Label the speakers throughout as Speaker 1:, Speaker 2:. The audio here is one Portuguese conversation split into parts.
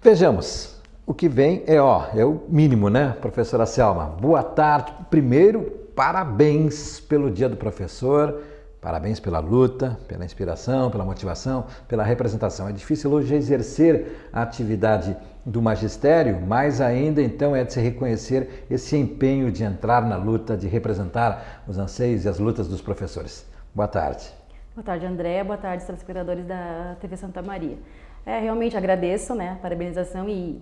Speaker 1: Vejamos, o que vem é o mínimo, né, professora Selma? Boa tarde. Primeiro, parabéns pelo Dia do Professor, parabéns pela luta, pela inspiração, pela motivação, pela representação. É difícil hoje exercer a atividade do magistério, mais ainda então é de se reconhecer esse empenho de entrar na luta, de representar os anseios e as lutas dos professores. Boa tarde.
Speaker 2: Boa tarde, André. Boa tarde, telespectadores da TV Santa Maria. Realmente agradeço, né, a parabenização e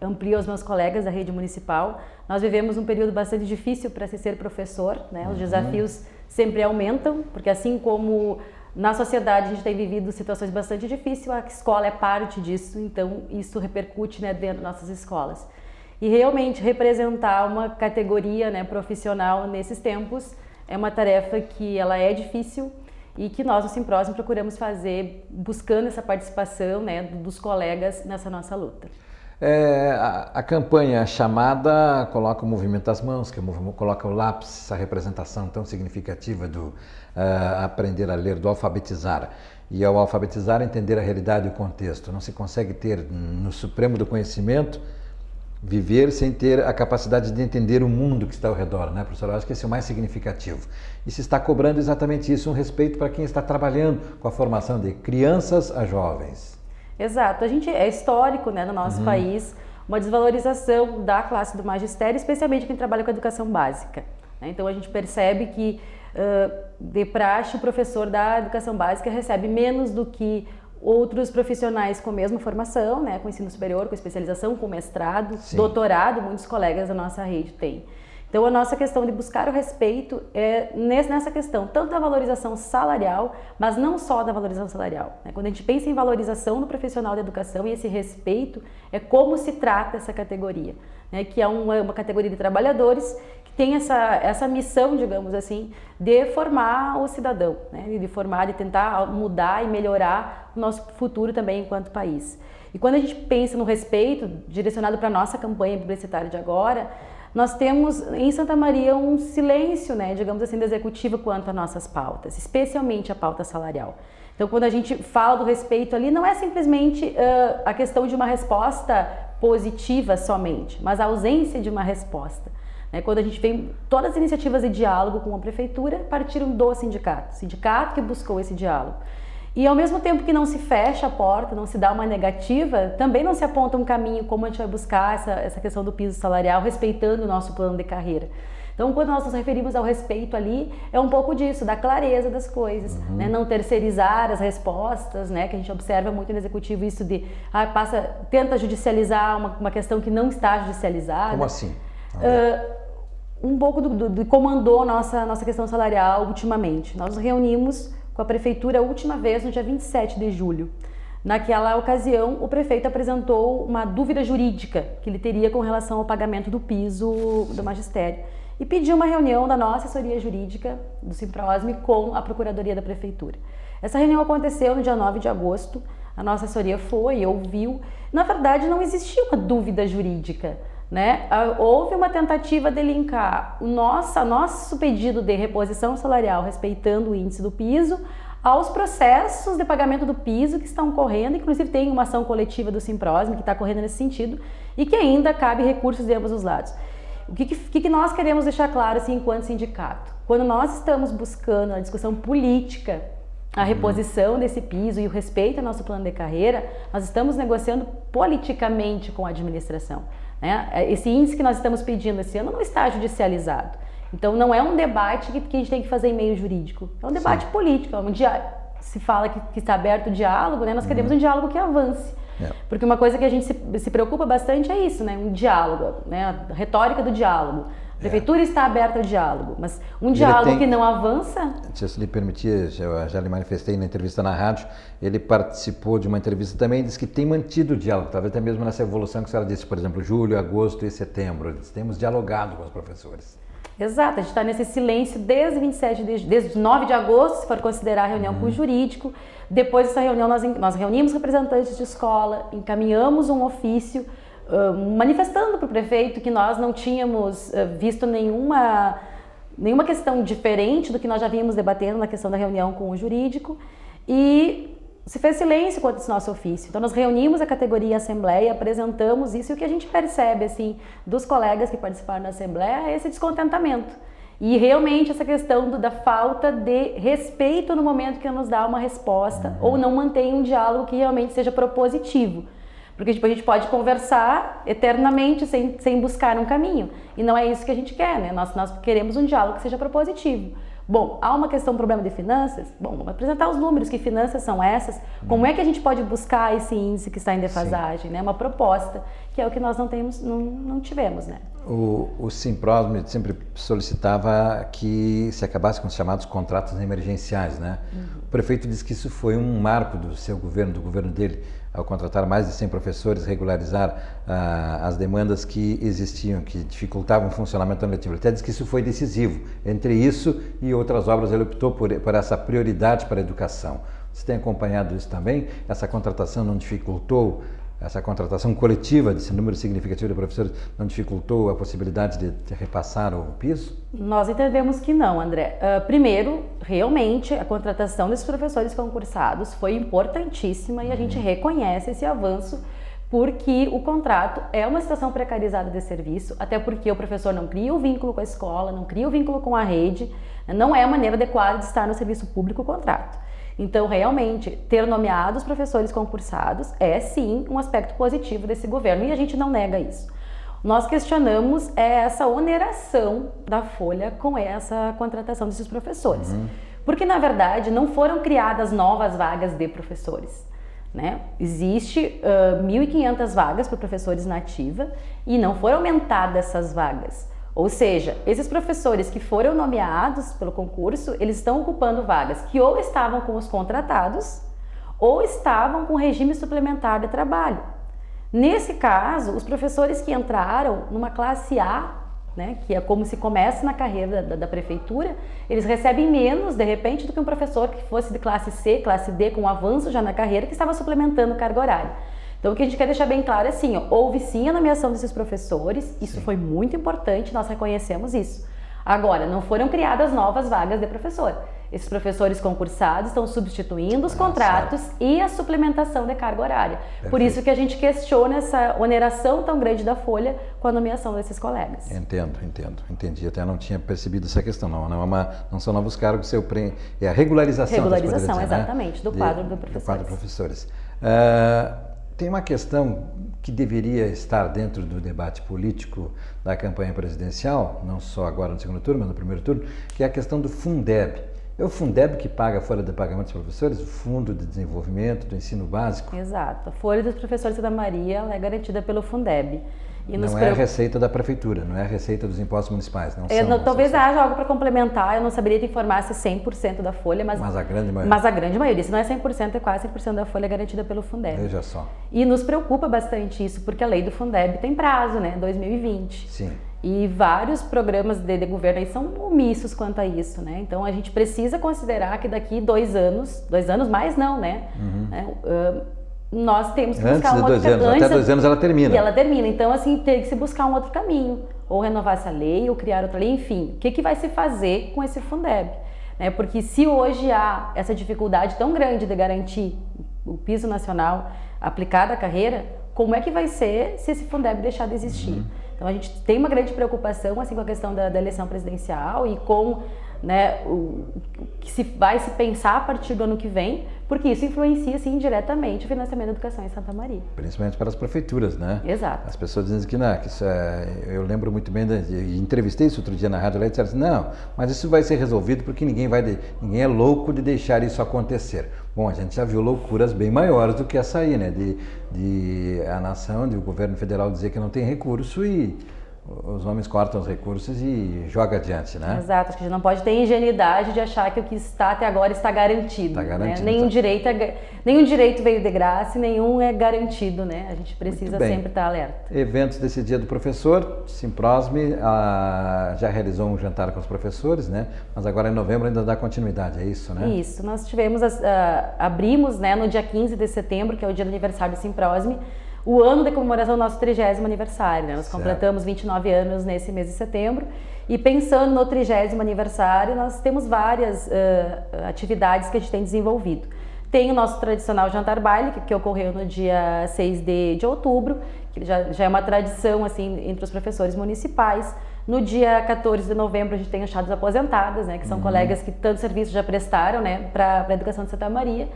Speaker 2: amplio aos meus colegas da rede municipal. Nós vivemos um período bastante difícil para se ser professor, né? Os desafios sempre aumentam, porque assim como na sociedade a gente tem vivido situações bastante difíceis, a escola é parte disso, então isso repercute, né, dentro das nossas escolas. E realmente representar uma categoria, né, profissional nesses tempos é uma tarefa que ela é difícil e que nós no Simprósimo procuramos fazer buscando essa participação, né, dos colegas nessa nossa luta.
Speaker 1: A campanha chamada coloca o movimento das mãos, que coloca o lápis, essa representação tão significativa do aprender a ler, do alfabetizar. E ao alfabetizar, entender a realidade e o contexto. Não se consegue ter no supremo do conhecimento, viver sem ter a capacidade de entender o mundo que está ao redor, né, professor? Eu acho que esse é o mais significativo. E se está cobrando exatamente isso, um respeito para quem está trabalhando com a formação de crianças a jovens.
Speaker 2: Exato. É histórico, né, no nosso país, uma desvalorização da classe do magistério, especialmente quem trabalha com a educação básica. Então a gente percebe que, de praxe, o professor da educação básica recebe menos do que outros profissionais com a mesma formação, né, com ensino superior, com especialização, com mestrado, sim, doutorado, muitos colegas da nossa rede têm. Então a nossa questão de buscar o respeito é nessa questão, tanto da valorização salarial, mas não só da valorização salarial, né? Quando a gente pensa em valorização do profissional da educação e esse respeito, é como se trata essa categoria, né, que é uma categoria de trabalhadores que tem essa missão, digamos assim, de formar o cidadão, né, de formar, de tentar mudar e melhorar o nosso futuro também enquanto país. E quando a gente pensa no respeito direcionado para a nossa campanha publicitária de agora, nós temos em Santa Maria um silêncio, né, digamos assim, do executivo quanto às nossas pautas, especialmente a pauta salarial. Então, quando a gente fala do respeito ali, não é simplesmente a questão de uma resposta positiva somente, mas a ausência de uma resposta. Quando a gente vem, todas as iniciativas de diálogo com a prefeitura partiram do sindicato que buscou esse diálogo. E ao mesmo tempo que não se fecha a porta, não se dá uma negativa, também não se aponta um caminho como a gente vai buscar essa questão do piso salarial, respeitando o nosso plano de carreira. Então, quando nós nos referimos ao respeito ali, é um pouco disso, da clareza das coisas, né? Não terceirizar as respostas, né? Que a gente observa muito no executivo isso de tenta judicializar uma questão que não está judicializada.
Speaker 1: Como assim?
Speaker 2: Um pouco do comandou nossa questão salarial ultimamente. Nós nos reunimos com a prefeitura a última vez no dia 27 de julho. Naquela ocasião, o prefeito apresentou uma dúvida jurídica que ele teria com relação ao pagamento do piso do magistério e pediu uma reunião da nossa assessoria jurídica do Simprósimo com a Procuradoria da Prefeitura. Essa reunião aconteceu no dia 9 de agosto, a nossa assessoria foi e ouviu. Na verdade, não existia uma dúvida jurídica, né? Houve uma tentativa de linkar o nosso pedido de reposição salarial, respeitando o índice do piso, aos processos de pagamento do piso que estão correndo, inclusive tem uma ação coletiva do Simprósimo que está correndo nesse sentido e que ainda cabe recursos de ambos os lados. O que nós queremos deixar claro assim, enquanto sindicato? Quando nós estamos buscando a discussão política, a reposição desse piso e o respeito ao nosso plano de carreira, nós estamos negociando politicamente com a administração. Esse índice que nós estamos pedindo esse ano não está judicializado. Então não é um debate que a gente tem que fazer em meio jurídico, é um debate político, se fala que está aberto o diálogo, né? Nós queremos um diálogo que avance. Porque uma coisa que a gente se preocupa bastante é isso, né? Um diálogo, né? A retórica do diálogo. A prefeitura está aberta ao diálogo, mas um diálogo que não avança...
Speaker 1: Se lhe permitir, já lhe manifestei na entrevista na rádio, ele participou de uma entrevista também e disse que tem mantido o diálogo, talvez até mesmo nessa evolução que a senhora disse, por exemplo, julho, agosto e setembro, temos dialogado com os professores.
Speaker 2: Exato, a gente está nesse silêncio desde 9 de agosto, se for considerar a reunião com o jurídico. Depois dessa reunião nós reunimos representantes de escola, encaminhamos um ofício manifestando para o prefeito que nós não tínhamos visto nenhuma questão diferente do que nós já vínhamos debatendo na questão da reunião com o jurídico e se fez silêncio quanto esse nosso ofício. Então nós reunimos a categoria em assembleia, apresentamos isso, e o que a gente percebe assim dos colegas que participaram da assembleia é esse descontentamento. E realmente essa questão da falta de respeito no momento que nos dá uma resposta ou não mantém um diálogo que realmente seja propositivo. Porque tipo, a gente pode conversar eternamente sem buscar um caminho. E não é isso que a gente quer, né? Nós queremos um diálogo que seja propositivo. Bom, há uma questão, um problema de finanças? Bom, vamos apresentar os números, que finanças são essas? Como é que a gente pode buscar esse índice que está em defasagem, né? Uma proposta, que é o que nós não tivemos, né?
Speaker 1: O Simprosme sempre solicitava que se acabasse com os chamados contratos emergenciais, né? O prefeito disse que isso foi um marco do seu governo, do governo dele, ao contratar mais de 100 professores, regularizar as demandas que existiam, que dificultavam o funcionamento letivo. Ele até disse que isso foi decisivo. Entre isso e outras obras, ele optou por essa prioridade para a educação. Você tem acompanhado isso também? Essa contratação não dificultou, essa contratação coletiva desse número significativo de professores não dificultou a possibilidade de repassar o piso?
Speaker 2: Nós entendemos que não, André. Primeiro, realmente, a contratação desses professores concursados foi importantíssima e a gente reconhece esse avanço, porque o contrato é uma situação precarizada de serviço, até porque o professor não cria o vínculo com a escola, não cria o vínculo com a rede, não é a maneira adequada de estar no serviço público o contrato. Então, realmente, ter nomeado os professores concursados é, sim, um aspecto positivo desse governo e a gente não nega isso. Nós questionamos essa oneração da folha com essa contratação desses professores. Porque, na verdade, não foram criadas novas vagas de professores, né? Existe 1.500 vagas para professores na ativa e não foram aumentadas essas vagas. Ou seja, esses professores que foram nomeados pelo concurso, eles estão ocupando vagas que ou estavam com os contratados ou estavam com regime suplementar de trabalho. Nesse caso, os professores que entraram numa classe A, né, que é como se começa na carreira da prefeitura, eles recebem menos, de repente, do que um professor que fosse de classe C, classe D, com avanço já na carreira, que estava suplementando carga horária. Então, o que a gente quer deixar bem claro é assim, houve sim a nomeação desses professores, isso foi muito importante, nós reconhecemos isso. Agora, não foram criadas novas vagas de professor. Esses professores concursados estão substituindo os contratos e a suplementação de carga horária. Perfeito. Por isso que a gente questiona essa oneração tão grande da folha com a nomeação desses colegas. Entendi. Até não tinha percebido essa questão. Não são novos cargos, é a regularização. Regularização, exatamente, né? do quadro de professores.
Speaker 1: Do quadro de professores. Tem uma questão que deveria estar dentro do debate político da campanha presidencial, não só agora no segundo turno, mas no primeiro turno, que é a questão do Fundeb. É o Fundeb que paga a folha de pagamento dos professores, o Fundo de Desenvolvimento do Ensino Básico?
Speaker 2: Exato. A folha dos professores da Maria é garantida pelo Fundeb.
Speaker 1: E não é a receita da prefeitura, não é a receita dos impostos municipais.
Speaker 2: Talvez haja algo para complementar, eu não saberia te informar se 100% da folha, mas
Speaker 1: a grande maioria.
Speaker 2: Mas a grande maioria, se não é 100%, é quase 100% da folha garantida pelo Fundeb.
Speaker 1: Veja só.
Speaker 2: E nos preocupa bastante isso, porque a lei do Fundeb tem prazo, né? 2020.
Speaker 1: Sim.
Speaker 2: E vários programas de governo aí são omissos quanto a isso, né? Então a gente precisa considerar que daqui 2 anos mais não, né? Nós temos que buscar um outro caminho.
Speaker 1: Até 2 anos ela termina.
Speaker 2: E ela termina. Então, assim, tem que se buscar um outro caminho. Ou renovar essa lei, ou criar outra lei, enfim. O que vai se fazer com esse Fundeb? Né? Porque se hoje há essa dificuldade tão grande de garantir o piso nacional aplicado à carreira, como é que vai ser se esse Fundeb deixar de existir? Então, a gente tem uma grande preocupação assim, com a questão da eleição presidencial e com, né, o que vai se pensar a partir do ano que vem, porque isso influencia, sim, diretamente o financiamento da educação em Santa Maria.
Speaker 1: Principalmente para as prefeituras, né?
Speaker 2: Exato.
Speaker 1: As pessoas dizem que não, que isso eu lembro muito bem, entrevistei isso outro dia na rádio lá e disseram assim, não, mas isso vai ser resolvido porque ninguém é louco de deixar isso acontecer. Bom, a gente já viu loucuras bem maiores do que essa aí, né? De a nação, de o governo federal dizer que não tem recurso e os homens cortam os recursos e jogam adiante, né?
Speaker 2: Exato, acho que a gente não pode ter ingenuidade de achar que o que está até agora está garantido. Está garantido. Né? Nenhum direito veio de graça e nenhum é garantido, né? A gente precisa sempre estar alerta.
Speaker 1: Eventos desse Dia do Professor, Simprosme já realizou um jantar com os professores, né? Mas agora em novembro ainda dá continuidade, é isso, né?
Speaker 2: Isso, nós tivemos, abrimos, né, no dia 15 de setembro, que é o dia do aniversário do Simprosme, o ano de comemoração do nosso 30º aniversário, né? Nós completamos 29 anos nesse mês de setembro e pensando no 30º aniversário, nós temos várias atividades que a gente tem desenvolvido. tem o nosso tradicional jantar baile, que ocorreu no dia 6 de outubro, que já é uma tradição assim entre os professores municipais. No dia 14 de novembro a gente tem as chadas aposentadas, né, que são colegas que tanto serviço já prestaram, né, para a educação de Santa Maria.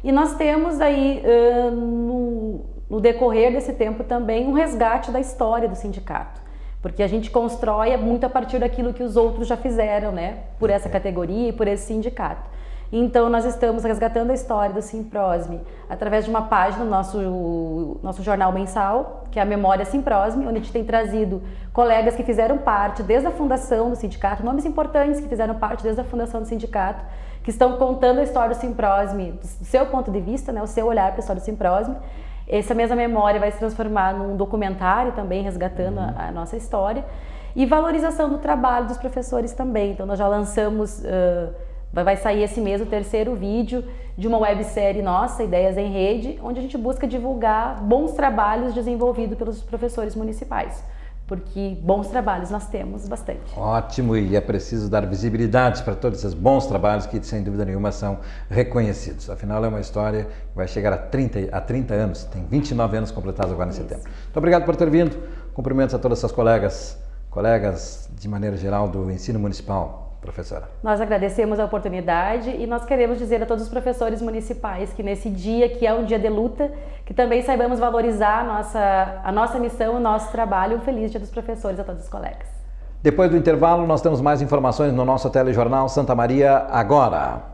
Speaker 2: E nós temos aí no decorrer desse tempo também um resgate da história do sindicato, porque a gente constrói muito a partir daquilo que os outros já fizeram, né, por essa categoria e por esse sindicato. Então nós estamos resgatando a história do Simprosme através de uma página do nosso jornal mensal, que é a Memória Simprosme, onde a gente tem trazido colegas que fizeram parte desde a fundação do sindicato, nomes importantes que fizeram parte desde a fundação do sindicato, que estão contando a história do Simprosme do seu ponto de vista, né, o seu olhar para a história do Simprosme. Essa mesma memória vai se transformar num documentário também, resgatando a nossa história, e valorização do trabalho dos professores também. Então nós já lançamos, vai sair esse mês o 3º vídeo de uma websérie nossa, Ideias em Rede, onde a gente busca divulgar bons trabalhos desenvolvidos pelos professores municipais, porque bons trabalhos nós temos bastante.
Speaker 1: Ótimo, e é preciso dar visibilidade para todos esses bons trabalhos que, sem dúvida nenhuma, são reconhecidos. Afinal, é uma história que vai chegar a 30 anos, tem 29 anos completados agora em setembro. Muito obrigado por ter vindo, cumprimentos a todas essas colegas de maneira geral do ensino municipal. Professora.
Speaker 2: Nós agradecemos a oportunidade e nós queremos dizer a todos os professores municipais que nesse dia, que é um dia de luta, que também saibamos valorizar a nossa missão, o nosso trabalho. Um feliz Dia dos Professores a todos os colegas.
Speaker 1: Depois do intervalo, nós temos mais informações no nosso telejornal Santa Maria Agora.